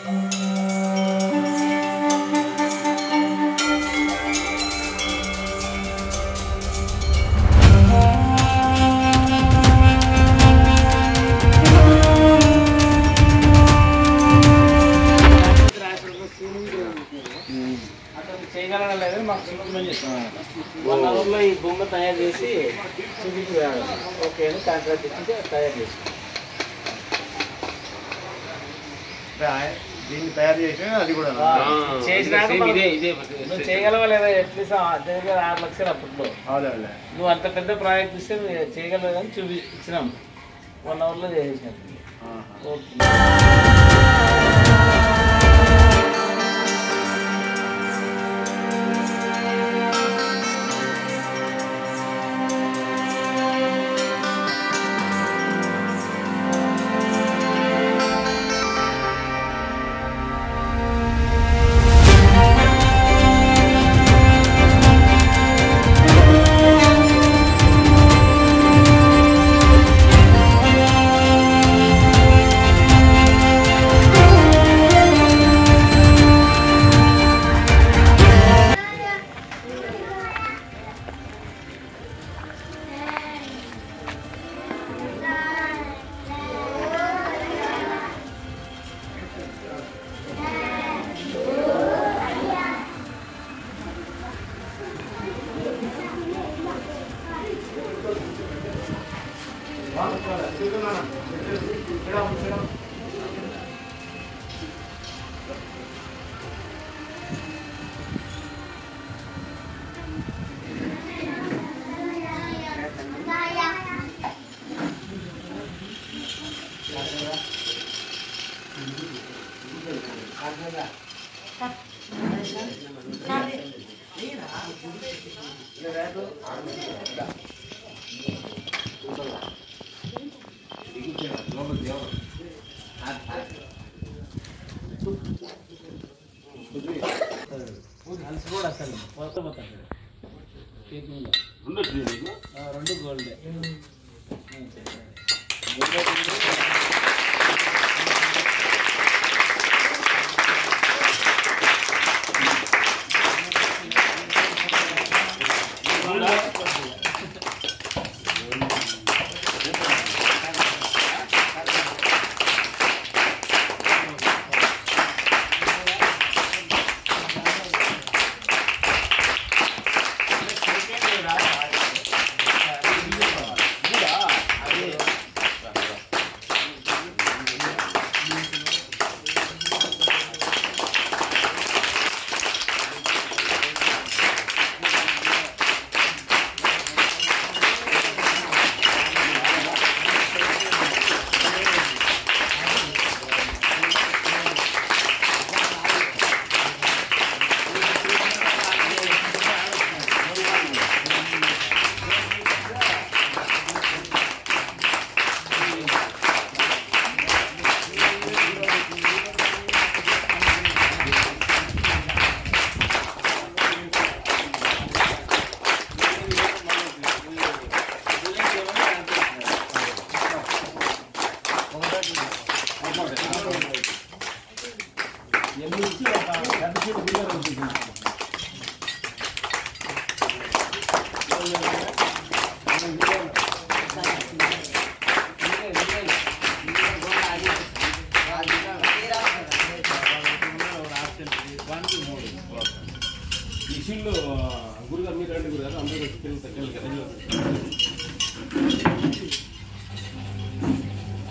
చేయగలగలేదు మాకు ఇంప్లిమెంట్ చేస్తాం 1 అవర్లో ఈ బొమ్మ తయారు చేసి చూపించి ఓకే అని కాంట్రాక్ట్ ఇచ్చి తయారు చేసి దీన్ని తయారు చేసిన అది కూడా చేసినాక నువ్వు చేయగలవా లేదా అట్లీస్ట్ 6 లక్షలు అప్పట్లో నువ్వు అంత పెద్ద ప్రాజెక్ట్ ఇస్తే నువ్వు చేయగలవు అని ఇచ్చినాం 1 అవర్లో చేసేసినాం ఓకే రెండు గోల్డ్ మిషన్లో గురుగారు మీరు రండి గురుగారు అందరూ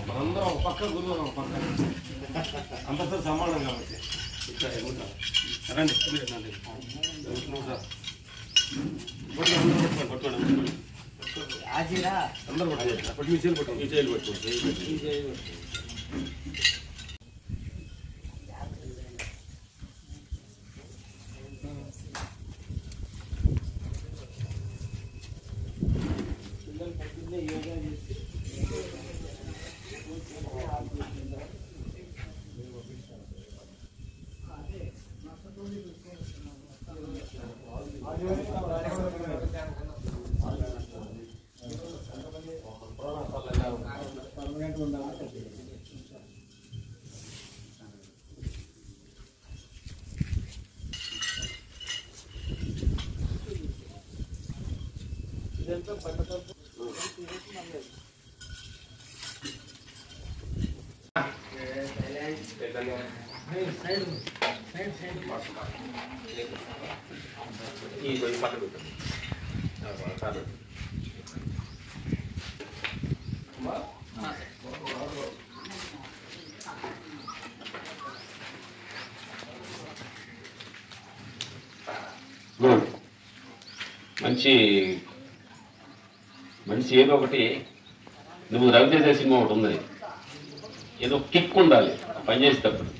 మనందరం ఒక పక్క గురుగారు ఒక పక్క అందరితో సమానం కాబట్టి రండి మీరు రండి పట్టుకోండి అందరూ పట్టుకోండి మీ చేలు పట్టుకోండి ఈ చేలు పట్టుకోండి మనిషి ఏదో ఒకటి నువ్వు రవితేజ సినిమా ఒకటి ఉంది, ఏదో కిక్ ఉండాలి పనిచేసేటప్పుడు.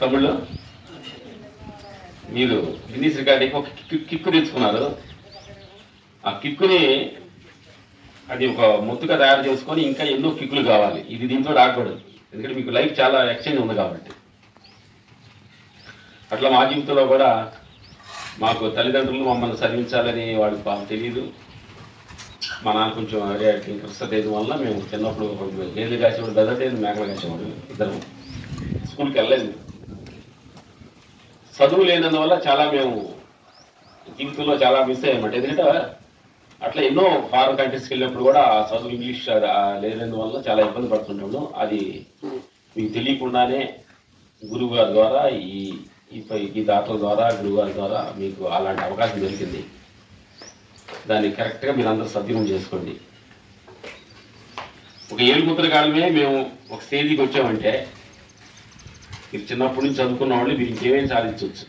తమ్ముళ్ళు మీరు గిన్నీస్ రికార్డింగ్ ఒక కిక్కు తెచ్చుకున్నారు. ఆ కిక్కుని అది ఒక ముద్దుగా తయారు చేసుకొని ఇంకా ఎన్నో కిక్కులు కావాలి. ఇది దీంతో రాకూడదు, ఎందుకంటే మీకు లైఫ్ చాలా ఎక్స్చేంజ్ ఉంది కాబట్టి. అట్లా మా జీవితంలో కూడా మాకు తల్లిదండ్రులు మమ్మల్ని చదివించాలని వాళ్ళకి బాగా తెలియదు. మా నాన్న కొంచెం ఇంట్రెస్ట్ లేదు వల్ల మేము చిన్నప్పుడు గేదెలు కాసేవాడు, బెదటేది మేకలు కాసేవాడు, ఇద్దరు స్కూల్కి వెళ్ళలేదు. చదువు లేనందువల్ల చాలా మేము జీవితంలో చాలా మిస్ అయ్యామంట. ఎందుకంటే అట్లా ఎన్నో ఫారెన్ కంట్రీస్కి వెళ్ళినప్పుడు కూడా చదువు ఇంగ్లీష్ లేనందువల్ల చాలా ఇబ్బంది పడుతుంటాము. అది మీకు తెలియకుండానే గురువు గారి ద్వారా ఈ దాతల ద్వారా గురువు గారి ద్వారా మీకు అలాంటి అవకాశం దొరికింది. దాన్ని కరెక్ట్గా మీరు అందరూ సద్వినియోగం చేసుకోండి. ఒక ఏలుముద్ర కాలమే మేము ఒక స్టేజీకి వచ్చామంటే మీరు చిన్నప్పటి నుంచి చదువుకున్న వాళ్ళు మీరు ఇంకేమైనా సాధించవచ్చు.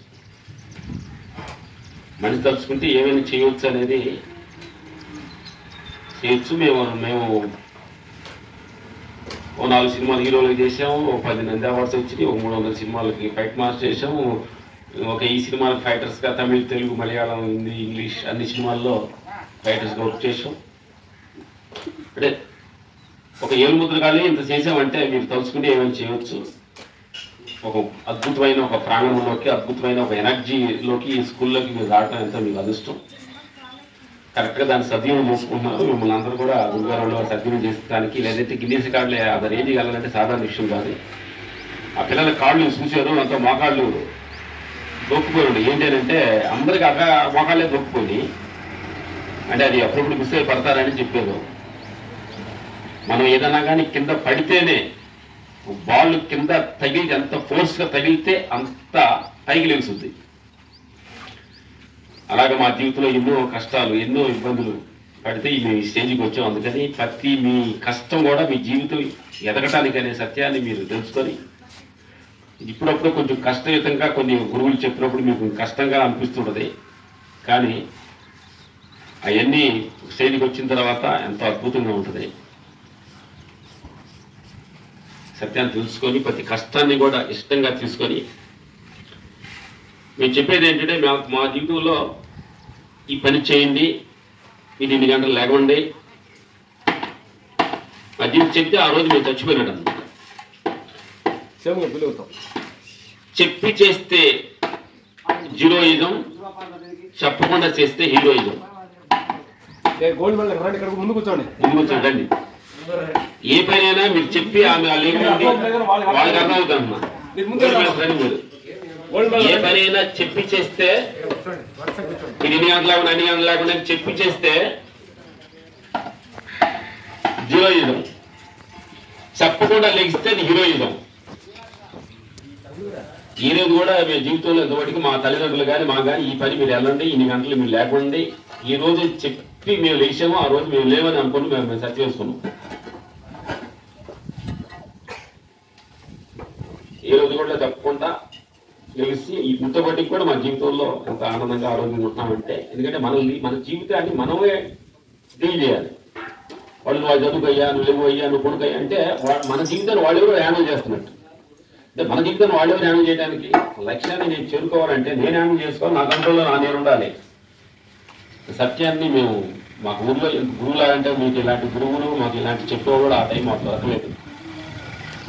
మనిషి తలుచుకుంటే ఏమైనా చేయవచ్చు అనేది చేయొచ్చు. మేము ఓ 4 సినిమాలు హీరోలకు చేసాము, ఒక 10 నంది అవార్డ్స్ వచ్చినాయి, ఒక 300 సినిమాలకి ఫైట్ మాస్టర్ చేసాము, ఒక ఈ సినిమాలకు ఫైటర్స్గా తమిళ్, తెలుగు, మలయాళం, హిందీ, ఇంగ్లీష్ అన్ని సినిమాల్లో ఫైటర్స్గా వర్క్ చేసాం. అంటే ఒక ఏలుముద్ర కానీ ఇంత చేసామంటే మీరు తలుచుకుంటే ఏమైనా చేయవచ్చు. ఒక అద్భుతమైన ఒక ప్రాంగణంలోకి, అద్భుతమైన ఒక ఎనర్జీలోకి ఈ స్కూల్లోకి మీరు రావడం ఎంతో మీకు అదృష్టం. కరెక్ట్గా దాన్ని సద్వినియోగం చేసుకుంటున్నారు. మిమ్మల్ని అందరూ కూడా గురుగారులో సద్వినియోగం చేసుకోవడానికి, లేదంటే గిన్నీస్ రికార్డులు అది రేంజ్ వెళ్ళాలంటే సాధారణ విషయం కాదు. ఆ పిల్లల కాళ్ళు చూశారు, అంత మోకాళ్ళు దొక్కుపోయి ఏంటంటే అందరికీ మోకాళ్ళే దొక్కుపోయి, అంటే అది అప్పుడప్పుడు మిస్ అయి పడతారని చెప్పారు. మనం ఏదన్నా కానీ కింద పడితేనే బాల్ కింద తగిలి ఎంత ఫోర్స్గా తగిలితే అంత పైకి లేస్తుంది. అలాగే మా జీవితంలో ఎన్నో కష్టాలు, ఎన్నో ఇబ్బందులు పడితే మేము ఈ స్టేజ్కి వచ్చాం. అందుకని ప్రతి మీ కష్టం కూడా మీ జీవితం ఎదగటానికి అనే సత్యాన్ని మీరు తెలుసుకొని, ఇప్పుడప్పుడు కొంచెం కష్టయుతంగా కొన్ని గురువులు చెప్పినప్పుడు మీకు కష్టంగా అనిపిస్తుంటుంది, కానీ అవన్నీ స్టేజ్కి వచ్చిన తర్వాత ఎంతో అద్భుతంగా ఉంటుంది. సత్యాన్ని తెలుసుకొని ప్రతి కష్టాన్ని కూడా ఇష్టంగా తీసుకొని మేము చెప్పేది ఏంటంటే మా జీవితంలో ఈ పని చేయండి, ఇది 8 గంటలు లేకండి, మా జీవితం చెప్తే ఆ రోజు మేము చచ్చిపోయినట్టు అన్నమాట. చెప్పి చేస్తే జీరోయిజం, చెప్పకుండా చేస్తే హీరోయిజం. ముందు కూర్చోండి. ఏ పనైనా మీరు చెప్పి ఆమె వాళ్ళకి అర్థమవుతామమ్మా. ఏ పనైనా చెప్పి చేస్తే, ఇది 8 గంటల లేకుండా 2 గంటలు లేకుండా చెప్పి చేస్తే జీరోయిజం, చెప్పకుండా లెగిస్తే అది హీరోయిజం. ఈ రోజు కూడా మీ జీవితంలో ఎంతవరకు మా తల్లిదండ్రులు కానీ మా కానీ ఈ పని మీరు వెళ్ళండి, 2 గంటలు మీరు లేకుండా ఈ రోజు చెప్పి మేము లేచామో ఆ రోజు మేము లేవని అనుకుని మేము సెర్చ్ చేసుకున్నాం. ఈ రోజు కూడా తప్పకుండా తెలిసి ఈ పుట్టబట్టికి కూడా మన జీవితంలో ఎంత ఆనందంగా ఆరోగ్యంగా ఉంటున్నామంటే, ఎందుకంటే మన జీవితాన్ని మనమే డీల్ చేయాలి. వాళ్ళు చదువుకయ్యా, నువ్వు లేవయ్యా, నువ్వు కొడుకయ్యా అంటే మన జీవితాన్ని వాళ్ళెవరో హ్యాండిల్ చేస్తున్నట్టు. అంటే మన జీవితాన్ని వాళ్ళెవరు హ్యాండిల్ చేయడానికి లక్ష్యాన్ని నేను చేరుకోవాలంటే నేను హ్యాండిల్ చేసుకోవాలి, నా కంట్రోల్లో నేను ఉండాలి. సత్యాన్ని మేము మాకు ఊర్లో గురువులాగంటే మీకు ఇలాంటి గురువులు మాకు ఇలాంటి చెప్పేవాడు ఆ టైం మాకు దొరకలేదు.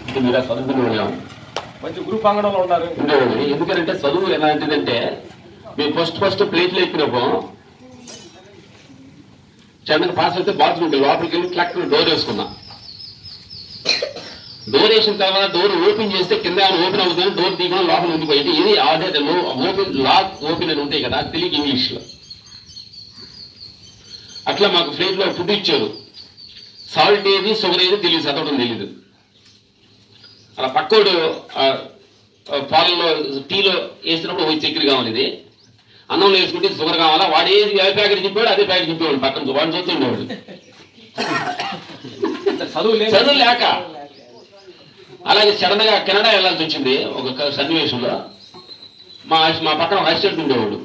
ఇది మీరు చదువుకుని వెళ్ళాము, మంచి గురువు ప్రాంగణంలో ఉన్నారు. ఎందుకంటే చదువు ఎలాంటిదంటే మేము ఫస్ట్ ప్లేట్లు ఎక్కినప్పుడు చంద్రకి పాస్ అయితే బాత్రూమ్కి లోపలికి వెళ్ళి క్లక్ డోర్ వేసుకున్నా. డోర్ వేసిన తర్వాత డోర్ ఓపెన్ చేస్తే కింద ఓపెన్ అవుతుంది, డోర్ తీయకుండా లోపల ఉండిపోయింది. ఇది ఆర్డర్ ఓపెన్ లాక్ ఓపెన్ అని ఉంటాయి కదా, తెలియక ఇంగ్లీష్లో. అట్లా మాకు ప్లేట్లో ఫుడ్ ఇచ్చారు. సాల్ట్ ఏది షుగర్ ఏది తెలియదు, చదవడం తెలీదు. అలా పక్కోడు పాలలో టీలో వేసినప్పుడు పోయి చక్కెర కావాలి, ఇది అన్నంలో వేసుకుంటే షుగర్ కావాలా, వాడు ఏది ఏ ప్యాకెట్ చెప్పాడు అదే ప్యాకెట్ చెప్పేవాడు, పక్కన వాడిని చూస్తుండేవాడు. చదువు లేక. అలాగే సడన్ గా కెనడా వెళ్లాల్సి వచ్చింది ఒక సన్నివేశంలో. మా పక్కన అసిస్టెంట్ ఉండేవాడు.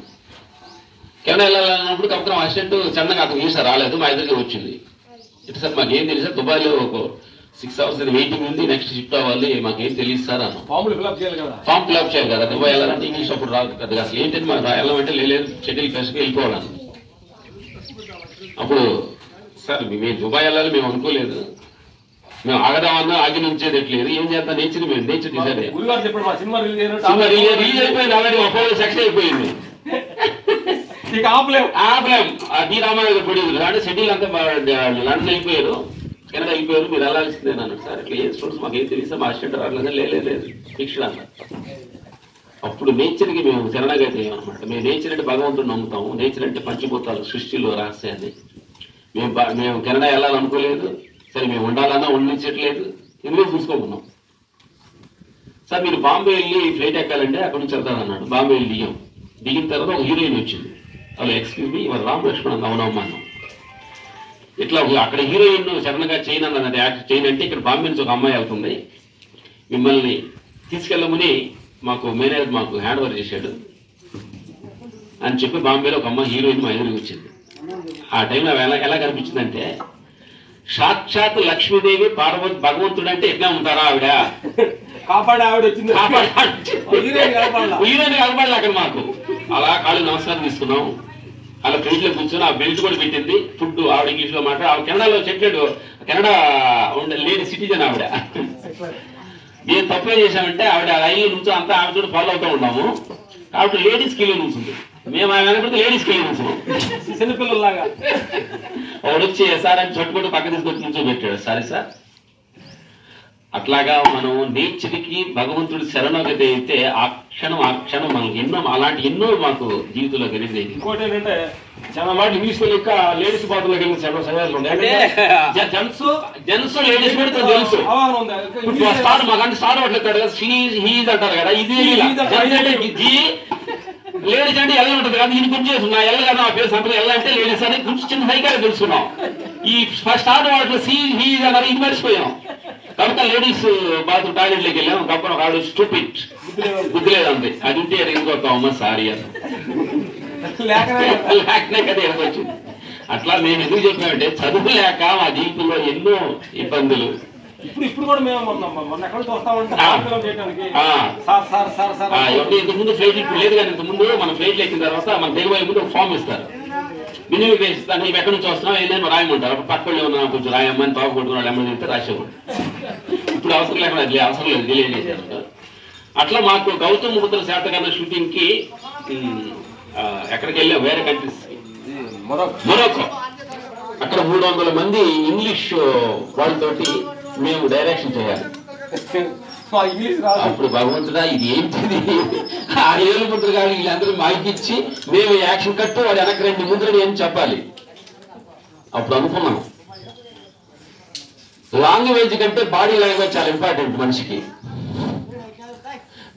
కెనడా వెళ్ళాలన్నప్పుడు కప్పున అసిస్టెంట్ సడన్గా అతను వీసా రాలేదు, మా ఎదురుగా వచ్చింది. ఇటు సార్ మాకేం తెలియదు సార్, దుబాయ్లో ఒక 6 hours వెయిటింగ్ ఉంది, నెక్స్ట్ షిఫ్ట్ అవ్వాలి, మాకేం తెలియదు సార్ అన్న. ఫామ్ ఫిల్అప్ చేయాలి కదా, దుబాయ్ వెళ్ళాలంటే ఇంగ్లీష్ అప్పుడు రాదు కదా, అసలు ఏంటంటే మాకు వెళ్ళాలంటే లేదు, షెడ్యూల్ ఫెస్ట్కి వెళ్ళిపోవాలని. అప్పుడు సార్ మేము దుబాయ్ వెళ్ళాలి మేము అనుకోలేదు, మేము ఆగదామన్నా ఆగి నుంచేది ఎట్లేదు, ఏం చేద్దాం నేచర్ మేము నేచర్ డిసైడ్ అయ్యాం. సినిమా రిలీజ్ అయిపోయింది, ఆల్రెడీ ఒక సక్సెస్ అయిపోయింది. ఆపలేం. డి రామారావు ప్రొడ్యూసర్ అంటే షెడ్యూల్ అంతా లండన్ అయిపోయారు, కెనడా అయిపోయారు, మీరు వెళ్ళాల్సిందే అన్నాడు. సార్ ఇట్లా ఏం స్టూడెంట్స్ మాకు ఏం తెలియదు, మా అసిస్టెంట్ రాలేదు, లేదు ఫిక్స్డ్ అన్నారు. అప్పుడు నేచర్కి మేము శరణాగతి అయ్యామన్నమాట. మేము నేచర్ అంటే భగవంతుడు నమ్ముతాము, నేచర్ అంటే పంచిపోతారు సృష్టిలో రహస్యాన్ని. మేము కెనడా వెళ్ళాలనుకోలేదు, సరే మేము ఉండాలన్నా ఉండించట్లేదు, ఎందులో చూసుకోమన్నాం. సార్ మీరు బాంబే వెళ్ళి ఫ్లైట్ ఎక్కాలంటే అక్కడి నుంచి వెళ్తారన్నాడు. బాంబే వెళ్ళి దిగిన తర్వాత ఒక హీరోయిన్ వచ్చింది. అలా ఎక్స్క్యూజ్ మీ ఇవాళ రామ్ లక్ష్మణ్ అవునమ్మన్నాం. ఇట్లా అక్కడ హీరోయిన్ సడన్గా చైన్ అన్నది యాక్ట్ చైన్ అంటే ఇక్కడ బాంబే నుంచి ఒక అమ్మాయి వెళ్తుంది, మిమ్మల్ని తీసుకెళ్ళమని మాకు మేనేజర్ మాకు హ్యాండ్ ఓవర్ చేశాడు అని చెప్పి బాంబేలో ఒక అమ్మాయి హీరోయిన్ మా ఎదురుకి వచ్చింది. ఆ టైంలో ఎలా కనిపించిందంటే సాక్షాత్ లక్ష్మీదేవి పార్వతి భగవంతుడు అంటే ఎట్లా ఉంటారా ఆవిడ కాపాడే ఆవిడ వచ్చింది, హీరోయిన్ కనపడలే అక్కడ మాకు. అలా కాళ్ళు నమస్కారం తీసుకున్నాం, అలా ప్లేట్లో కూర్చొని ఆ బెల్ట్ కూడా పెట్టింది. ఫుడ్ ఆవిడ ఇంగ్లీష్ లో మాట, ఆవిడ కెనడాలో సెటిల్డ్, కెనడా లేడీ సిటిజన్ ఆవిడ. ఏం తప్పే చేశామంటే ఆవిడ లైన్లో నుంచి అంతా ఆవిడ ఫాలో అవుతూ ఉన్నాము. ఆవిడ లేడీస్ కిలో నుంచింది, మేము ఆయన వెనకపోతే లేడీస్ కిలో నుంచాము చిన్నపిల్లలాగా. ఆవిడ వచ్చి సార్ అని చట్టుకుంటూ పక్క తీసుకొచ్చి నుంచోబెట్టాడు. సరే సార్ అట్లాగా మనం నేచర్కి భగవంతుడి శరణాగతి అయితే ఆ క్షణం మనకి ఎన్నో మాకు జీవితంలో కలిగింది. ఇంకోటి ఏంటంటే చాలా మాట ఇంగ్లీష్ లో లెక్క లేడీస్ బాత్రూంలోకి వెళ్ళిన చాలా సమయాలు ఉన్నాయి. జెంట్స్ లేడీస్ పెడితే తెలుసు మాకంటే స్టార్ అట్లెత్తాడు కదా, హీజ్ అంటారు కదా, ఇది లేడీస్ అంటే ఎలా ఉంటుంది కదా, ఇది కొంచెం చేస్తున్నా ఎల్ల కదా ఆ పేరు సంపద ఎలా అంటే లేడీస్ అని కొంచెం చిన్న సైకాలు తెలుసుకున్నాం. ఈ స్టార్ వాటిలో హీజ్ అన్నారు, ఇది మర్చిపోయాం. కాబట్టి లేడీస్ బాత్రూమ్ టాయిలెట్లోకి వెళ్ళాం. ఒకప్పుడు ఒక ఆవిడ స్టూపిడ్ బుద్ధి లేదండి, అది ఉంటే ఇంకొక సారీ అన్న లేకనే కదా వచ్చింది. అట్లా మేము ఎందుకు చెప్పామంటే చదువు లేక మా జీవితంలో ఎన్నో ఇబ్బందులు. ఇప్పుడు కూడా మేము ఇంతకుముందు ఫ్లైట్ ఇప్పుడు లేదు కానీ ఇంతకుముందు మన ఫ్లైట్లు ఎక్కిన తర్వాత మన దిగుబడి ముందు ఒక ఫామ్ ఇస్తారు, మినిమం ఇస్తాను, ఇవి ఎక్కడి నుంచి వస్తున్నావు ఏదైనా రాయమంటారు. అప్పుడు పక్కన ఉన్నా కొంచెం రాయమ్మని తాగు కొట్టుకున్నాడు ఎమ్మని చెప్తే రాసేవాడు. ఇప్పుడు అవసరం లేకుండా అవసరం లేదు, డిలే చేశారు. అట్లా మాకు గౌతమ్ బుద్ధుల శాతకర్ణ షూటింగ్ కి ఎక్కడికి వెళ్ళాం, వేరే కంట్రీస్, మొరొక్కో. అక్కడ 300 మంది ఇంగ్లీష్ వాళ్ళతోటి మేము డైరెక్షన్ చేయాలి. అప్పుడు భగవంతుడా ఇది ఏంటిది, ఆ 7 ముద్ర కానీ వీళ్ళందరూ మాకిచ్చి మేము యాక్షన్ కట్టు వాడు వెనక్కి 2 ముద్రలు ఏం చెప్పాలి. అప్పుడు అనుకున్నాం లాంగ్వేజ్ కంటే బాడీ లాంగ్వేజ్ చాలా ఇంపార్టెంట్ మనిషికి.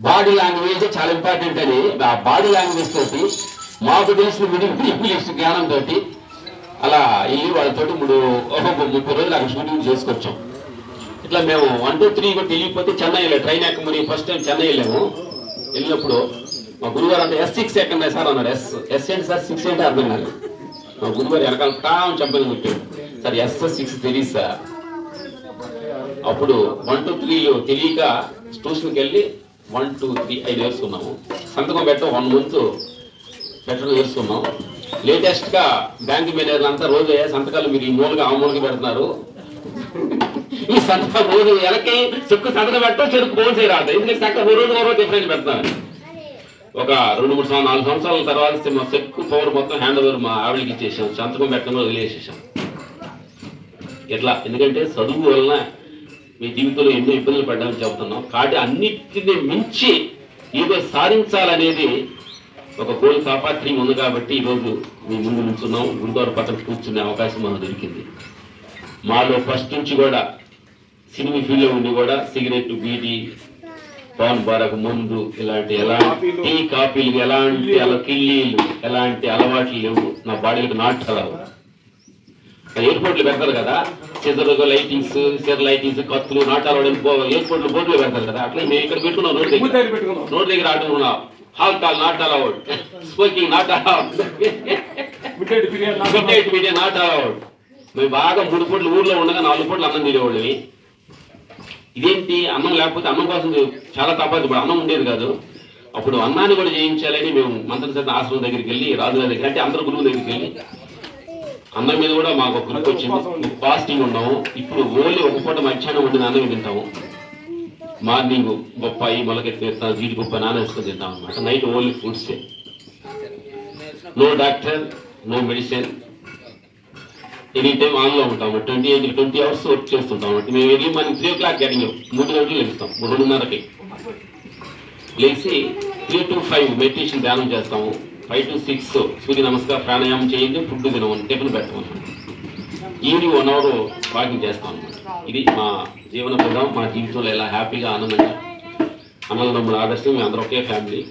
బాడీ లాంగ్వేజ్ చాలా ఇంపార్టెంట్ అని ఆ బాడీ లాంగ్వేజ్ తోటి మాకు తెలిసిన ఇంగ్లీష్ జ్ఞానంతో అలా వెళ్ళి వాళ్ళతో 30 రోజులు అక్కడ షూటింగ్ చేసుకొచ్చాం. ఇట్లా మేము 1, 2, 3 కూడా తెలియకపోతే చెన్నై వెళ్ళాం, ట్రైన్ ఎక్కమని ఫస్ట్ టైం చెన్నై వెళ్ళాము. వెళ్ళినప్పుడు మా గురుగారు అంటే S6 ఎక్కడ సార్ అన్నారు. ఎస్ ఏంటి సార్ 6 ఏంటి అర్థం కాదు. మా గురుగారు వెనకాల కామ్ చెప్పని కొట్టాడు, సార్ S6 తెలియదు సార్. అప్పుడు 1, 2, 3 తెలియక ట్యూషన్కి వెళ్ళి 1, 2, 3 5 వేసుకున్నాము. సంతకం పెట్ట 1 month పెట్టడం వేసుకున్నాం. లేటెస్ట్ గా బ్యాంక్ మేనేజర్లు అంతా రోజు సంతకాలు మీరు ఈ మూలగా ఆ మూలకి పెడుతున్నారు, ఈ సంతకం రోజు ఎలకి చెక్కు సంతకం పెట్టడం చెరుకు ఫోన్ చేయరాదు, ఎందుకంటే చక్కగా రోజు డిఫరెన్స్ పెడతాను. ఒక 2, 3, 4 సంవత్సరాల తర్వాత మా చెక్కు పవర్ మొత్తం హ్యాండ్ ఓవర్ మా ఆవిడకి ఇచ్చేసాం, సంతకం పెట్టడం వదిలేసేసాం. ఎట్లా ఎందుకంటే చదువు వలన మీ జీవితంలో ఎన్నో ఇబ్బందులు పడ్డామని చెప్తున్నాం. కాబట్టి అన్నిటిని మించి ఏదో సాధించాలనేది ఒక గోల్ కాపాత్రింగ్ ఉంది కాబట్టి ఈరోజు మీ ముందు నుంచున్నాం. గురుగారు పక్కన కూర్చునే అవకాశం మనకు దొరికింది. మాలో ఫస్ట్ నుంచి కూడా సినిమా ఫీల్డ్లో ఉండి కూడా సిగరెట్, బీడీ, పాన్ బారకు, మందు ఎలాంటి కాపీలు ఎలాంటి కిళ్ళీలు ఎలాంటి అలవాట్లు లేవు. నా బాడీలకు నాట్ అలవు. ఎయిర్పోర్ట్లు పెడతారు కదా, సిజర్ లైటింగ్స్, కత్తులు, నాట్ అలవాడు ఎయిర్పోర్ట్లు బోర్డులో పెడతారు కదా, అట్లా మేము ఇక్కడ పెట్టుకున్నాం. రోడ్ దగ్గర ఆడుకున్నాం. Alcohol not allowed, smoking not allowed, media not allowed. మేము బాగా 3 పూటలు ఊర్లో ఉండగా 4 పూటలు అన్నం తినేవాళ్ళవి. ఇదేంటి అన్నం లేకపోతే అన్నం కోసం చాలా తప్పదు. ఇప్పుడు అన్నం ఉండేది కాదు. అప్పుడు అన్నాన్ని కూడా చేయించాలని మేము మంత్రసేన ఆశ్రమం దగ్గరికి వెళ్ళి, రాజుగారి దగ్గర అంటే అందరూ గురువు దగ్గరికి వెళ్ళి అన్నం మీద కూడా మాకు ఒక గ్రూప్ వచ్చింది. ఫాస్టింగ్ ఉన్నాము. ఇప్పుడు ఓన్లీ ఒక పూట మధ్యాహ్నం వండిన అన్నం తింటాము. మార్నింగ్ బొప్పాయి, మొలకెత్తి వేస్తాం, జీడిపప్పు నానేసుకొని తింటాం అనమాట. నైట్ ఓన్లీ ఫుడ్సే. No doctor, no medicine. Any time ఆన్లో ఉంటాము. 20 hours వర్క్ చేస్తుంటాం అన్నమాట. మేము ఎర్లీ మార్నింగ్ 3 o'clock గడిగాం. 3 గంటలు లెగుస్తాం. 2:30కి లేచి 3 to 5 మెడిటేషన్ ధ్యానం చేస్తాము. 5 to 6 సూర్య నమస్కారం, ప్రాణాయామం చేయండి, ఫుడ్ తినమని, టిఫిన్ పెట్టమని. ఈవినింగ్ 1 hour వాకింగ్ చేస్తాం అన్నమాట. ఇది మా జీవన విధానం. మా జీవితంలో ఎలా హ్యాపీగా ఆనందంగా అన్నదమ్ముల ఆదర్శం. మేము అందరూ ఒకే ఫ్యామిలీ,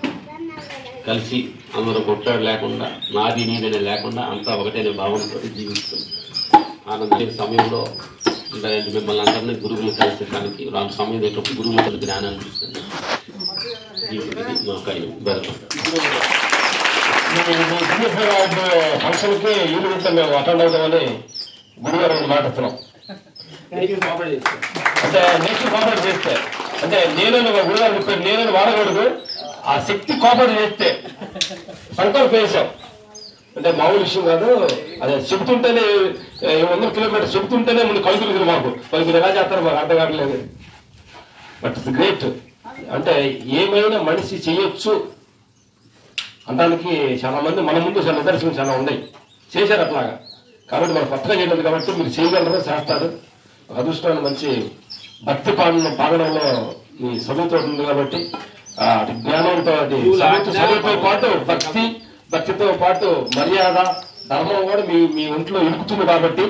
కలిసి అందరూ కొట్లాడు లేకుండా, నాది నీదనే లేకుండా అంతా ఒకటేనే భావనతో జీవిస్తాం. ఆనందమైన సమయంలో మిమ్మల్ని అందరినీ గురువులు కలిసడానికి రాను సమయం దగ్గర గురువులు కలిసి జ్ఞానాన్ని ఇస్తుంది. ఫంక్షన్కి యూనిట్ మేము అటెండ్ అవుతామని గురుగారు మాట్లాడుతున్నాం. అంటే నెక్స్ట్ కోఆపరేట్ చేస్తే, అంటే నేను గురుగారు చెప్పాను, నేను వాడకూడదు. ఆ శక్తి కోఆపరేట్ చేస్తే సంకల్పం వేసాం. అంటే మామూలు విషయం కాదు. అదే చెబుతుంటేనే 100 kilometers చెబుతుంటేనే ముందు కలుగుతుంది మాకు. మీరు ఎలా చేస్తారు మాకు అర్థం కావట్లేదు. But it's great. అంటే ఏమైనా మనిషి చేయొచ్చు అనడానికి చాలా మంది మన ముందు చాలా నిదర్శనం చాలా ఉన్నాయి. చేశారు అట్లాగా. కాబట్టి మనం కొత్తగా చేయలేదు కాబట్టి మీరు చేయగలరు, చేస్తారు. అదృష్టాన్ని మంచి భక్తి పాడడంలో మీ చదువుతో ఉంది కాబట్టి జ్ఞానంతో, చదువుతో పాటు భక్తితో పాటు మర్యాద, ధర్మం కూడా మీ ఒంట్లో ఇరుకుతుంది కాబట్టి.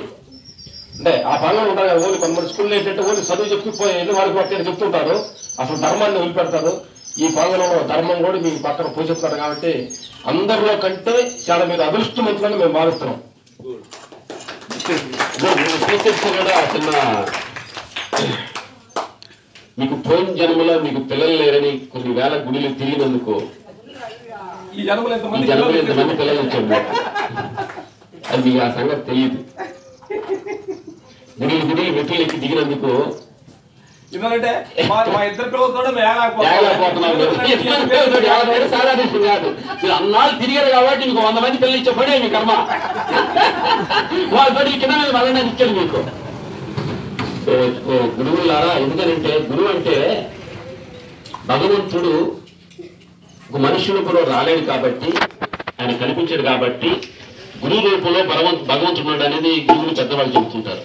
అంటే ఆ పాలన ఉంటారు కదా. ఓన్లీ కొంతమంది స్కూల్లో ఏంటంటే ఓన్లీ చదువు చెప్పిపోయి ఎన్ని వాళ్ళకి వస్తాయని చెప్తుంటారు, అసలు ధర్మాన్ని వదిలిపెడతారు. ఈ పాలనలో ధర్మం కూడా మీ పక్కన పోషిస్తారు కాబట్టి అందరిలో కంటే చాలా మీరు అదృష్టవంతులని మేము భావిస్తున్నాం. కూడా చిన్న మీకు పోయిన జన్మలో మీకు పిల్లలు లేరని కొన్ని వేల గుడిలు తిరిగినందుకు ఈ జన్మలో ఎంతమంది పిల్లలు వచ్చారు అది మీకు ఆ సంగతి తెలియదు. గుడిలు మెట్లు ఎక్కి దిగినందుకు అన్నాళ్ళు తిరిగారు కాబట్టి మీకు 100 మంది పిల్లలు ఇచ్చే పడే మీ కర్మ. వాళ్ళ పడి కింద మీద మళ్ళీ ఇచ్చాడు మీకు. గురువులారా, ఎందుకంటే గురువు అంటే భగవంతుడు ఒక మనుషులు కూడా రాలేడు కాబట్టి, ఆయన కనిపించాడు కాబట్టి గురువు రూపంలో భగవంతుడు అనేది గురువులు పెద్దవాళ్ళు చెబుతుంటారు.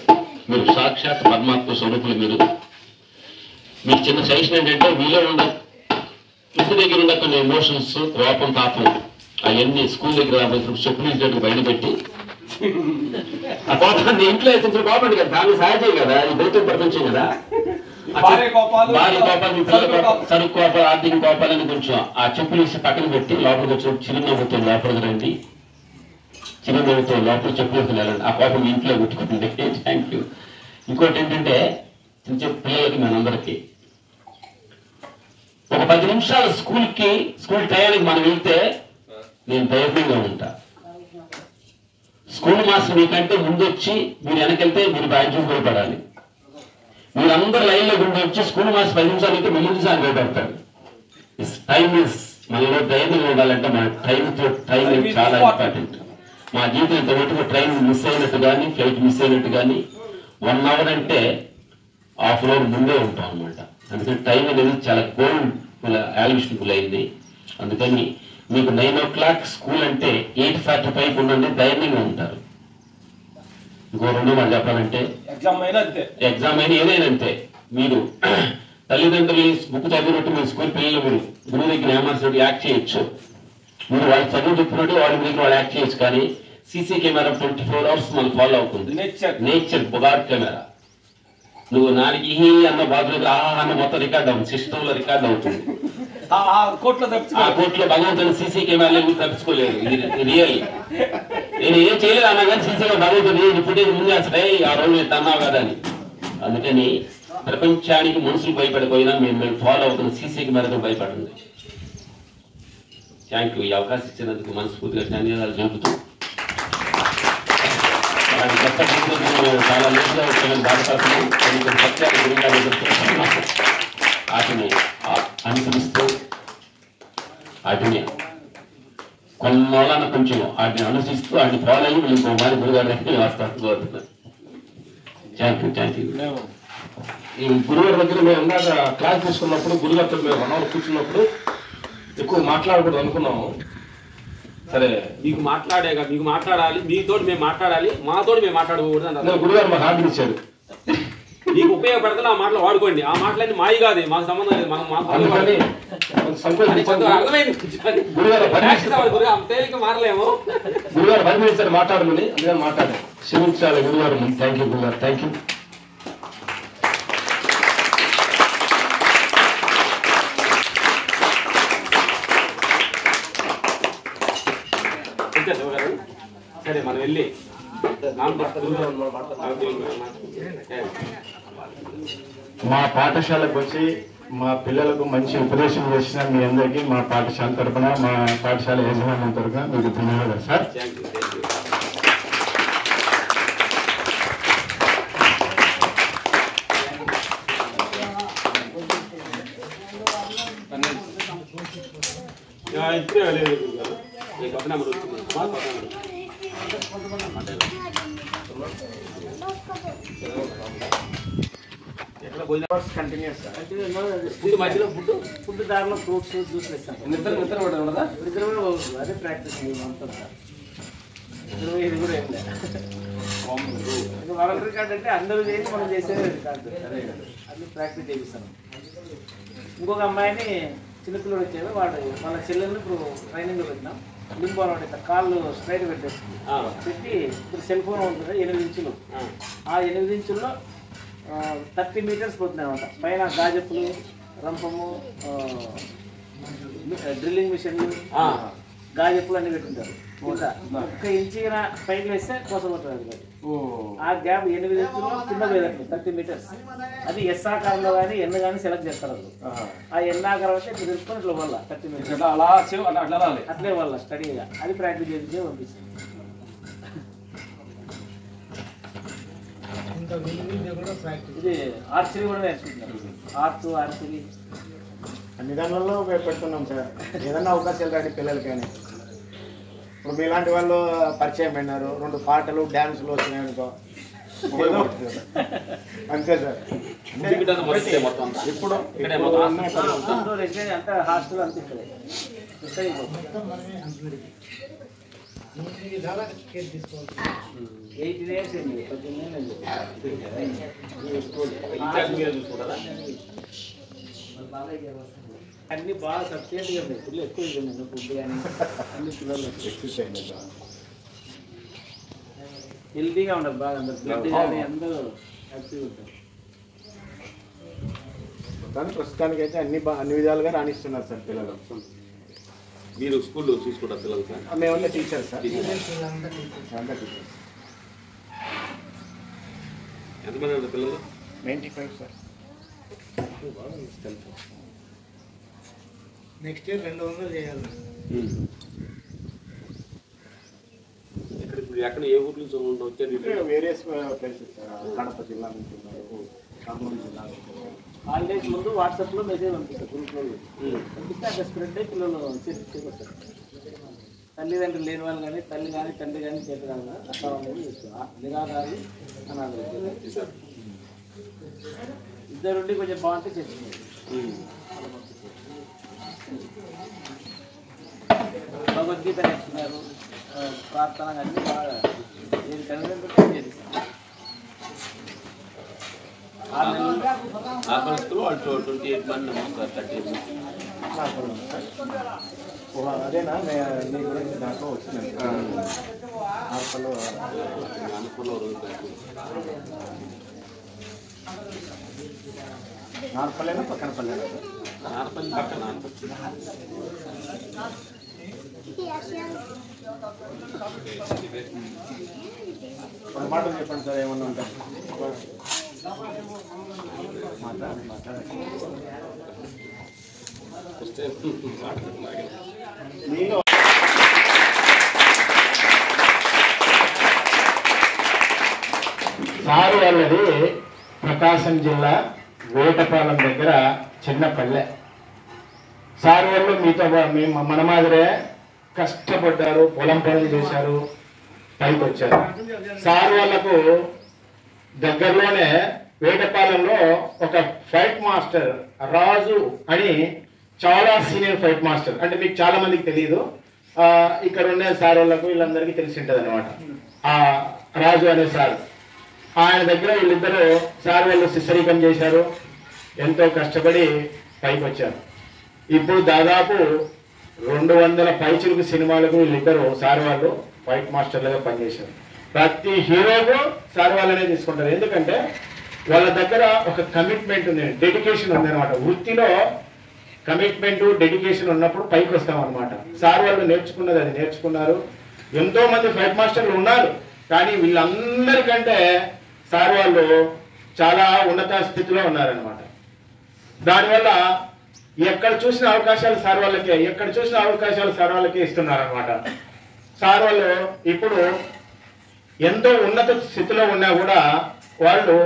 మీరు సాక్షాత్ పరమాత్మ స్వరూపులు. మీకు చిన్న సజెషన్ ఏంటంటే మీలో ఇంటి దగ్గర ఉన్న కొన్ని ఎమోషన్స్, కోపం, తాపం అవన్నీ స్కూల్ దగ్గర చెప్పులు ఇచ్చినట్టు బయటపెట్టి ఆ కోపాన్ని ఇంట్లో వేసిన కోపం కదా, దాన్ని సహజం కదా, ఈ భౌతిక ప్రపంచం కదా. భార్య కోపాలు, సరుకు కోపాలు, ఆర్థిక కోపాలని కొంచెం ఆ చెప్పులు ఇచ్చి పక్కన పెట్టి లోపలికి వచ్చి చిరునవ్వుతో లోపలికి రండి. చిరునవ్వుతో లోపల చెప్పులకు వెళ్ళండి. ఆ కోపం ఇంట్లో పెట్టుకుంటుంది. Thank you. ఇంకోటి ఏంటంటే చిన్న పిల్లలకి మనందరికీ ఒక 10 నిమిషాలు స్కూల్ టయానికి మనం వెళ్తే నేను ధైర్యంగా ఉంటా. స్కూల్ మాస్టర్ మీకంటే ముందు వచ్చి మీరు వెనకెళ్తే మీరు బాధ్యత కూడా పడాలి. మీరు అందరు లైన్లో గుండి వచ్చి స్కూల్ మాస్టర్ 10 నిమిషాలు అయితే ముందు సార్ భయపడతాడు. టైం ఇస్ మనలో ధైర్యంగా ఉండాలంటే మన టైం చాలా ఇంపార్టెంట్. మా జీవితం ఇంతవరకు ట్రైన్ మిస్ అయినట్టు కానీ, ఫ్లైట్ మిస్ అయినట్టు కానీ 1 hour అంటే ½ hour ముందే ఉంటాం అనమాట. అందుకని టైం అనేది చాలా గోల్డ్ వాల్యుబుల్ అయింది. అందుకని మీకు 9 o'clock స్కూల్ అంటే 8:45 ఉండండి, ధైర్యంగా ఉంటారు. ఇంకో 2 మాట చెప్పాలంటే ఎగ్జామ్ అయినా ఏదైనా అంతే. మీరు తల్లిదండ్రులు బుక్ చదివినట్టు మీరు స్కూల్ పిల్లలు మీరు గురువు దగ్గర ఏమార్చినట్టు యాక్ట్ చేయొచ్చు. మీరు వాళ్ళు చదువు చెప్పినట్టు వాళ్ళ మీద వాళ్ళు యాక్ట్ చేయొచ్చు, కానీ సీసీ కెమెరా 24 hours మనకు ఫాలో అవుతుంది. నేచర్ బొగాడ్ కెమెరా. నువ్వు నాలుగు ఈ అన్న బాధలు అన్న మొత్తం రికార్డ్ అవుతుంది, సిస్టంలో రికార్డ్ అవుతుంది. కోర్టులో భగవంతుని సీసీ కెమెరా తప్పించుకోలేదు. ఇది రియల్. నేను ఏం చేయలేదు అన్నా కానీ సీసీలో భగవంతుని ఫుటేజ్ ముందే అసలు ఆ రోజు అన్నావు కదా అని. అందుకని ప్రపంచానికి మనుషులు భయపడిపోయినా మేము ఫాలో అవుతున్న సీసీ కెమెరాతో భయపడింది. Thank you. ఈ అవకాశం ఇచ్చినందుకు మనస్ఫూర్తిగా ధన్యవాదాలు చెబుతూ చాలా లేట్గా వచ్చామని బాధపడుతున్నాం. కొన్ని సత్యాలు గురుగా వాటిని అనుసరిస్తూ వాటిని కొన్నాళ్ళన కొంచెం వాటిని అనుసరిస్తూ వాటిని ఫాలో అయ్యి ఇంకో మారి గురుగారికి వస్తాను కోరుతున్నాను. Thank you. ఈ గురుగారి దగ్గర మేము ఇందాక క్లాస్ తీసుకున్నప్పుడు గురుగారితో మేము 1 hour కూర్చున్నప్పుడు ఎక్కువ మాట్లాడకూడదు అనుకున్నాము. సరే మీకు మాట్లాడాలి, మీతో మేము మాట్లాడాలి, మాతో మేము మాట్లాడకూడదు అన్నారు. గురుగారు మాకు ఆర్డర్ ఇచ్చారు. మీకు ఉపయోగపడుతున్న ఆ మాటలు వాడుకోండి. ఆ మాటలన్నీ మాయి కాదు, మాకు సంబంధం లేదు. తేలిక మారలేము. గురుగారు పర్మిషన్ మాట్లాడమని అందుకని మాట్లాడారు. క్షమించాలి గురుగారు. థ్యాంక్ యూ గురుగారు. Thank you. సరే మనం వెళ్ళి మా పాఠశాలకు వచ్చి మా పిల్లలకు మంచి ఉపదేశం చేసిన మీ అందరికీ మా పాఠశాల తరఫున, మా పాఠశాల యజమాన్యం తరఫున మీకు ధన్యవాదాలు సార్. మధ్యలో ఫుడ్ దారిలో ఫ్రూట్స్ జ్యూస్ ఇస్తాను. అదే ప్రాక్టీస్ అంతా సార్. ఇది కూడా ఏం లేదు. వరల్డ్ రికార్డ్ అంటే అందరూ చేసి మనం చేసేది రికార్డు. అది ప్రాక్టీస్ చేపిస్తాను. ఇంకొక అమ్మాయిని చిన్నపిల్లడు వచ్చాడు, వాళ్ళ చెల్లెల్ని ఇప్పుడు ట్రైనింగ్లో పెట్టినాం. లింబోలో ఇట్లా కాళ్ళు స్ట్రైట్ పెట్టేస్తుంది. పెట్టి ఇప్పుడు సెల్ ఫోన్ ఉంటుంది 8 ఇంచులు. ఆ 8 ఇంచుల్లో 30 meters పోతున్నాయి అనమాట. పైన గాజెప్పులు, రంపము, డ్రిల్లింగ్ మిషన్లు, గాజెప్పులు అన్ని పెట్టింటారు. 1 ఇంచు పైకి వేస్తే కోసపోతుంది. ఆ గ్యాప్ 8 ఇంచుల్లో కింద పోయేటట్లు 30 meters. అది ఎస్ ఆకారంలో కానీ ఎన్ కానీ సెలెక్ట్ చేస్తారు. ఆ ఎన్ ఆకారం అయితే ఇప్పుడు తెలుసుకొని ఇట్లా వల్ల 30 meters అట్లే వల్ల స్టడీగా అది ప్రాక్టీస్ చేసి పంపిస్తుంది. ఇది ఆర్చరీ కూడా నేర్చుకుంటున్నారు. ఆర్చరీ అన్ని దానిలో పెడుతున్నాం సార్. ఏదన్నా అవకాశాలు రాని పిల్లలకి కానీ. ఇప్పుడు మీలాంటి వాళ్ళు పరిచయం అయినారు, 2 పాటలు డ్యాన్సులు వచ్చినాయి అనుకో, అంతే సార్. ఇప్పుడు అంతా హాస్టల్ అంత 18 years అయింది. అన్ని బాగా సబ్సిడీగా ఉన్నాయి. పిల్లలు ఎక్కువ ఫుడ్ కానీ అన్ని పిల్లలు హెల్తీగా ఉండదు. బాగా అందరు బ్లడ్ కానీ అందరూ యాక్టివ్గా ఉంటారు. కానీ ప్రస్తుతానికి అయితే అన్ని విధాలుగా రాణిస్తున్నారు సార్ పిల్లలు. మీరు స్కూల్లో చూసుకుంటారు పిల్లలు? మేమన్నా టీచర్ సార్. ఎంతమంది ఉంటారు పిల్లలు? 95 సార్. నెక్స్ట్ ఇయర్ 200 చేయాలి. ఎక్కడ ఏ ఊరు నుంచి వచ్చేది? Various places sir. కడప జిల్లా నుంచి ఉన్నారు, కర్నూలు జిల్లా నుంచి ఉన్నారు. హాలిడేస్ ముందు వాట్సాప్లో మెసేజ్ పంపిస్తారు. గ్రూప్లో పంపిస్తే అక్కడ స్ప్రెడ్ అయ్యి పిల్లలు చేస్తారు. తల్లిదండ్రులు లేని వాళ్ళు కానీ తల్లి కానీ తండ్రి కానీ చేతి కాదు అట్లా అనేది చేస్తారు. నిరాధారి అనాథాలు ఇద్దరుండి కొంచెం బాగుంటే చేస్తున్నారు. భగవద్గీత నేర్చుకున్నారు, ప్రార్థన అన్నీ బాగా ఏది తల్లిదండ్రులు చేస్తారు. 6 నెలలు 28 మంది 30 అదేనా మీ గురించి దాంట్లో వచ్చింది నార్పల్లో నార్పల్లేనా పక్కన పల్లెనా నార్పల్లి పక్కన కొన్ని మాటలు చెప్పండి సార్ ఏమన్నా ఉంటాయి నేను సారు వాళ్ళది ప్రకాశం జిల్లా వేటపాలెం దగ్గర చిన్న పల్లె. సారు వాళ్ళు మీతో మన మాదిరే కష్టపడ్డారు, పొలం పనులు చేశారు, పైకి వచ్చారు. సారు వాళ్ళకు దగ్గరలోనే వేటపాలెంలో ఒక ఫైట్ మాస్టర్ రాజు అని చాలా సీనియర్ ఫైట్ మాస్టర్, అంటే మీకు చాలా మందికి తెలియదు, ఇక్కడ ఉండే సార్ వాళ్ళకు వీళ్ళందరికీ తెలిసి ఉంటుంది అనమాట. ఆ రాజు అనే సార్, ఆయన దగ్గర వీళ్ళిద్దరూ సార్ వాళ్ళు శిష్యరికం చేశారు, ఎంతో కష్టపడి పైకి వచ్చారు. ఇప్పుడు దాదాపు 200 పైచిలుకు సినిమాలకు వీళ్ళిద్దరూ సార్ వాళ్ళు ఫైట్ మాస్టర్లుగా పనిచేశారు. ప్రతి హీరోకు సార్ వాళ్ళనే తీసుకుంటారు, ఎందుకంటే వాళ్ళ దగ్గర ఒక కమిట్మెంట్ ఉంది, డెడికేషన్ ఉంది అనమాట. వృత్తిలో కమిట్మెంట్ డెడికేషన్ ఉన్నప్పుడు పైకి వస్తాం అనమాట. సార్ వాళ్ళు నేర్చుకున్నది అది నేర్చుకున్నారు. ఎంతో మంది ఫైట్ మాస్టర్లు ఉన్నారు, కానీ వీళ్ళందరికంటే సార్ వాళ్ళు చాలా ఉన్నత స్థితిలో ఉన్నారనమాట. దానివల్ల ఎక్కడ చూసిన అవకాశాలు సార్ వాళ్ళకే, ఎక్కడ చూసిన అవకాశాలు సార్ వాళ్ళకే ఇస్తున్నారనమాట. సార్ వాళ్ళు ఇప్పుడు ఎంతో ఉన్నత స్థితిలో ఉన్నా కూడా వాళ్ళు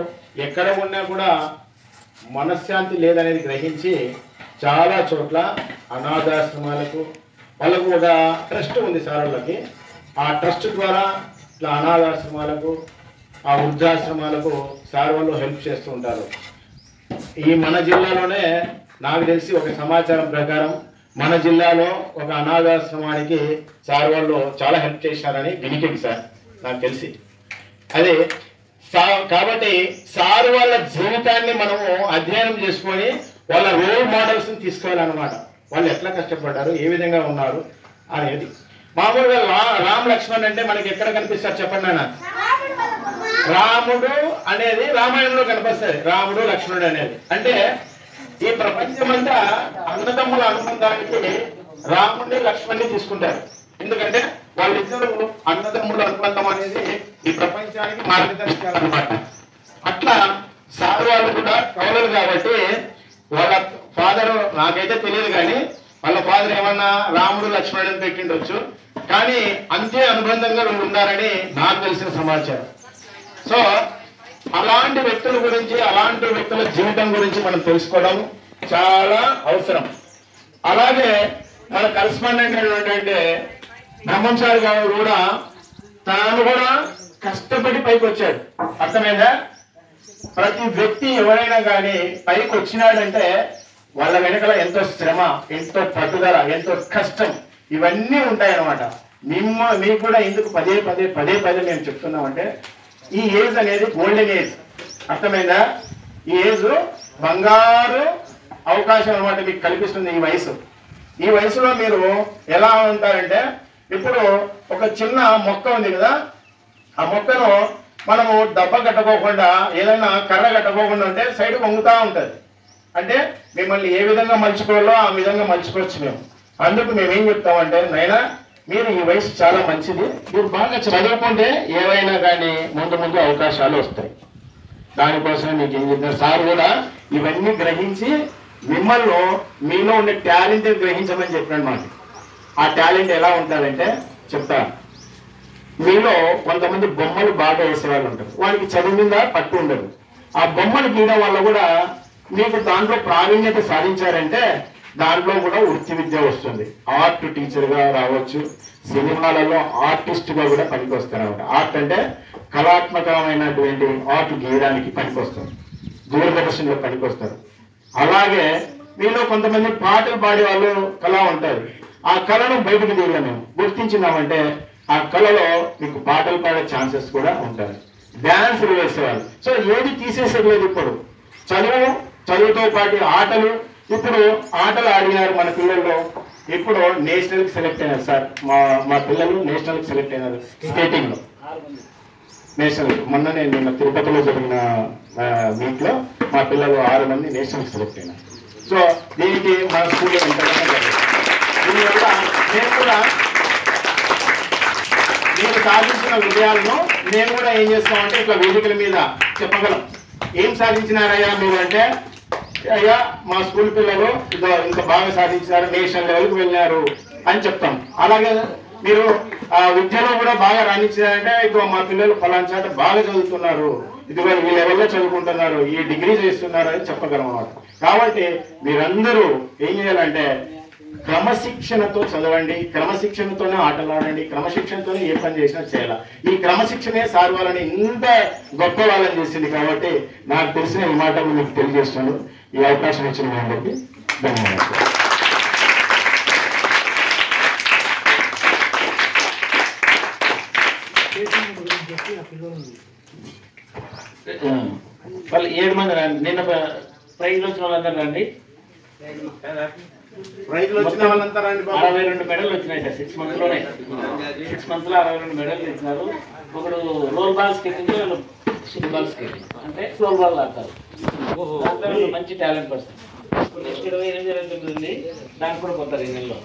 ఎక్కడ ఉన్నా కూడా మనశ్శాంతి లేదనేది గ్రహించి చాలా చోట్ల అనాథాశ్రమాలకు, వాళ్ళకు ఒక ట్రస్ట్ ఉంది సార్ వాళ్ళకి. ఆ ట్రస్ట్ ద్వారా ఇట్లా అనాథాశ్రమాలకు, ఆ వృద్ధాశ్రమాలకు సార్ వాళ్ళు హెల్ప్ చేస్తూ ఉంటారు. ఈ మన జిల్లాలోనే నాకు తెలిసి ఒక సమాచారం ప్రకారం మన జిల్లాలో ఒక అనాథాశ్రమానికి సార్ వాళ్ళు చాలా హెల్ప్ చేశారని వినికింది సార్ నాకు తెలిసి. అదే కాబట్టి సార్ వాళ్ళ జీవితాన్ని మనము అధ్యయనం చేసుకొని వాళ్ళ రోల్ మోడల్స్ తీసుకోవాలన్నమాట. వాళ్ళు ఎట్లా కష్టపడ్డారు, ఏ విధంగా ఉన్నారు అనేది. మామూలుగా రామ్ లక్ష్మణ్ అంటే మనకి ఎక్కడ కనిపిస్తారు చెప్పండి నాన్న? రాముడు అనేది రామాయణంలో కనిపిస్తుంది, రాముడు లక్ష్మణుడు అనేది. అంటే ఈ ప్రపంచమంతా అన్నదమ్ముల అనుబంధానికి రాముడిని లక్ష్మణ్ని తీసుకుంటారు, ఎందుకంటే వాళ్ళిద్దరు అన్నదమ్ముల అనుబంధం అనేది ఈ ప్రపంచానికి మార్గదర్శకాలు అనమాట. అట్లా సార్ వాళ్ళు కూడా కౌలలు కాబట్టి వాళ్ళ ఫాదర్ నాకైతే తెలియదు, కానీ వాళ్ళ ఫాదర్ ఏమన్నా రాముడు లక్ష్మణుడు పెట్టిండొచ్చు, కానీ అంతే అనుబంధంగా వీళ్ళు ఉన్నారని నాకు తెలిసిన సమాచారం. సో అలాంటి వ్యక్తుల గురించి, అలాంటి వ్యక్తుల జీవితం గురించి మనం తెలుసుకోవడం చాలా అవసరం. అలాగే మన కరెస్పాండెంట్ ఏంటంటే బ్రహ్మం సార్ గారు కూడా తాను కూడా కష్టపడి పైకి వచ్చాడు. అర్థమైందా? ప్రతి వ్యక్తి ఎవరైనా కానీ పైకి వచ్చినాడంటే వాళ్ళ వెనకాల ఎంతో శ్రమ, ఎంతో పట్టుదల, ఎంతో కష్టం ఇవన్నీ ఉంటాయన్నమాట. మీకు కూడా ఎందుకు పదే పదే మేము చెప్తున్నామంటే ఈ ఏజ్ అనేది గోల్డెన్ ఏజ్. అర్థమైందా? ఈ ఏజ్ బంగారు అవకాశం అనమాట మీకు కల్పిస్తుంది ఈ వయసు. ఈ వయసులో మీరు ఎలా ఉంటారంటే, ఇప్పుడు ఒక చిన్న మొక్క ఉంది కదా, ఆ మొక్కను మనము దెబ్బ కట్టుకోకుండా, ఏదైనా కర్ర కట్టుకోకుండా ఉంటే సైడ్ వంగుతా ఉంటుంది. అంటే మిమ్మల్ని ఏ విధంగా మలుచుకోవాలో ఆ విధంగా మలుచుకోవచ్చు మేము. అందుకు మేమేం చెప్తామంటే, నైనా మీరు ఈ వయసు చాలా మంచిది, మీరు బాగా చదువుకుంటే ఏవైనా కానీ ముందు అవకాశాలు వస్తాయి. దానికోసం మీకు ఏం చెప్తారు సార్ కూడా ఇవన్నీ గ్రహించి మిమ్మల్ని మీలో ఉండే టాలెంట్ గ్రహించమని చెప్పాను మాట. ఆ టాలెంట్ ఎలా ఉంటుందంటే చెప్తాను. మీలో కొంతమంది బొమ్మలు బాగా వేసేవాళ్ళు ఉంటారు, వాడికి చదువు మీద పట్టు ఉండదు. ఆ బొమ్మలు గీయడం వల్ల కూడా మీకు దాంట్లో ప్రావీణ్యత సాధించారంటే దాంట్లో కూడా వృత్తి విద్య వస్తుంది. ఆర్ట్ టీచర్గా రావచ్చు, సినిమాలలో ఆర్టిస్ట్గా కూడా పనికి వస్తారన్నమాట. ఆర్ట్ అంటే కళాత్మకమైనటువంటి ఆర్ట్ గీయడానికి పనికి వస్తారు, దూరదర్శన్లో పనికి వస్తారు. అలాగే మీలో కొంతమంది పాటలు పాడే వాళ్ళు కళ ఉంటారు, ఆ కళను బయటకు తీయాలి మేము గుర్తించినామంటే ఆ కళలో మీకు పాటలు పాడే ఛాన్సెస్ కూడా ఉంటాయి. డ్యాన్సులు వేసేవాళ్ళు. సో ఏది తీసేసేది లేదు. ఇప్పుడు చదువుతో పాటు ఆటలు, ఇప్పుడు ఆటలు ఆడినారు మన పిల్లలు, ఇప్పుడు నేషనల్కి సెలెక్ట్ అయినారు సార్. మా పిల్లలు నేషనల్కి సెలెక్ట్ అయినారు స్కేటింగ్లో. నేషనల్ మొన్ననే నిన్న తిరుపతిలో జరిగిన మీట్లో మా పిల్లలు 6 మంది నేషనల్కి సెలెక్ట్ అయినారు. సో దీనికి మన స్కూల్లో ఎంతగానో జరిగింది. దీనివల్ల నేను సాధించిన విజయాలను మేము కూడా ఏం చేస్తామంటే ఇట్లా వేదికల మీద చెప్పగలం. ఏం సాధించినారయ్యా మీరు అంటే, అయ్యా మా స్కూల్ పిల్లలు ఇంత బాగా సాధించినారు, నేషనల్ లెవెల్కి వెళ్ళినారు అని చెప్తాం. అలాగే మీరు విద్యలో కూడా బాగా రాణించారంటే, ఇదిగో మా పిల్లలు ఫలానా చోట బాగా చదువుతున్నారు, ఇదిగో ఈ లెవెల్లో చదువుకుంటున్నారు, ఈ డిగ్రీ చేస్తున్నారు అని చెప్పగలం అన్నమాట. కాబట్టి మీరందరూ ఏం చేయాలంటే క్రమశిక్షణతో చదవండి, క్రమశిక్షణతోనే ఆటలాడండి, క్రమశిక్షణతోనే ఏ పని చేసినా చేయాలి. ఈ క్రమశిక్షణే సార్ వాళ్ళని ఇంత గొప్ప వాళ్ళని చేసింది. కాబట్టి నాకు తెలిసిన ఈ మాటలు మీకు తెలియజేస్తున్నాను. ఈ అవకాశం ఇచ్చిన మీ అందరికీ ధన్యవాదాలు. వాళ్ళు 7 మంది రండి. నిన్న ప్రైజ్లు వచ్చిన వాళ్ళందరూ రండి. ప్రైజ్లు వచ్చిన వాళ్ళంతా రండి. 62 మెడల్ వచ్చినాయి సార్ 6 మంత్లోనే. 6 మంత్లో 62 మెడల్ ఇచ్చినారు. ఒకడు role ball skating, swim ball skating అంటే రోల్ బాల్ ఆడతారు. మంచి టాలెంట్ పర్సన్. నెక్స్ట్ 28 జరుగుతుంది, దానికి కూడా పోతారు ఈ నెలలో.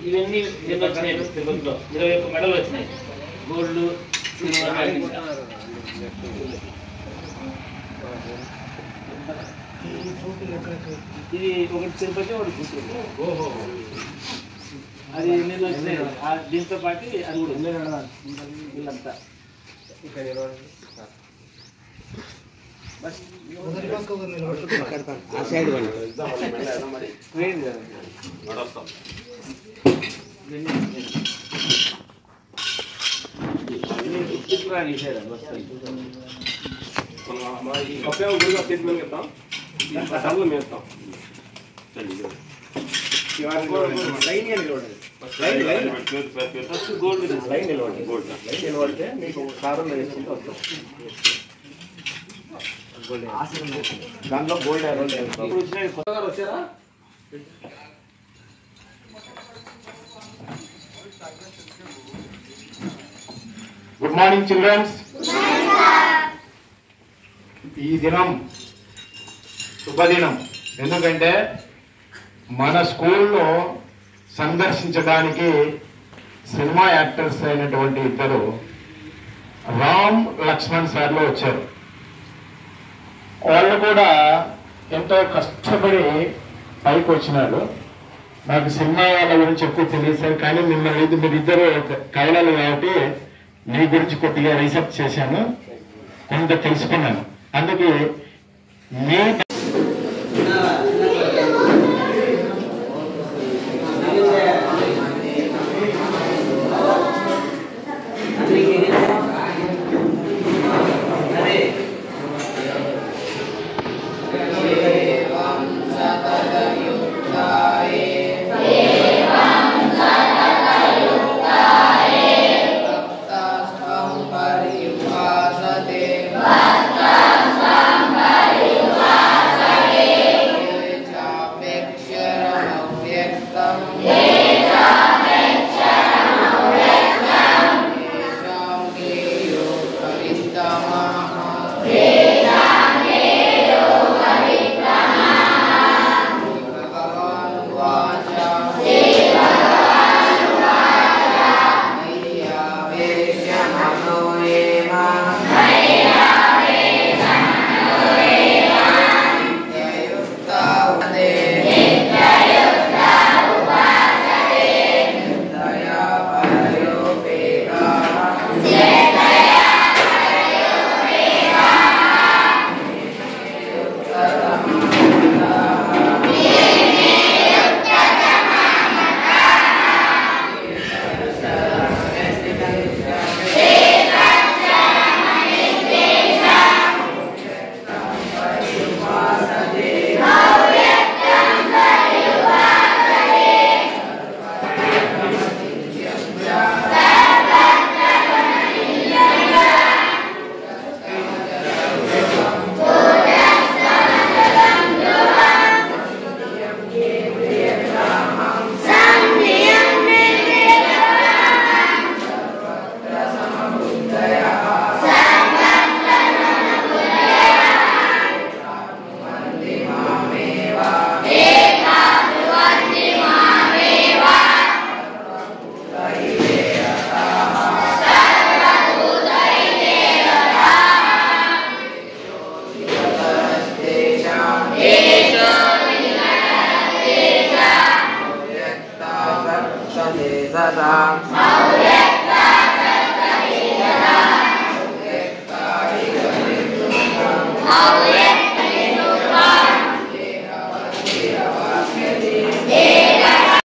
ఇవన్నీ నిన్న వచ్చినాయి తిరుపతిలో 21 మెడల్ వచ్చినాయి. Gold, silver. ఇది ఒకటి తిరుపతి, ఒకటి గుంటూరు. అది నిన్న వచ్చినాయి. దీంతో పాటు అది కూడా వీళ్ళంతా దాంట్లో గోల్డ్ వచ్చారా? Good morning childrens. ఈ దినం శుభదినం. ఎందుకంటే మన స్కూల్లో సందర్శించడానికి సినిమా యాక్టర్స్ అయినటువంటి ఇద్దరు రామ్ లక్ష్మణ్ సార్లు వచ్చారు. వాళ్ళు కూడా ఎంతో కష్టపడి పైకి వచ్చినారు. నాకు సినిమా వాళ్ళ గురించి ఎక్కువ తెలియదు సార్, కానీ మిమ్మల్ని మీరిద్దరు కవలలు కాబట్టి మీ గురించి కొద్దిగా రీసెర్చ్ చేశాను, కొంత తెలుసుకున్నాను. అందుకే మీ Basta Mauryetta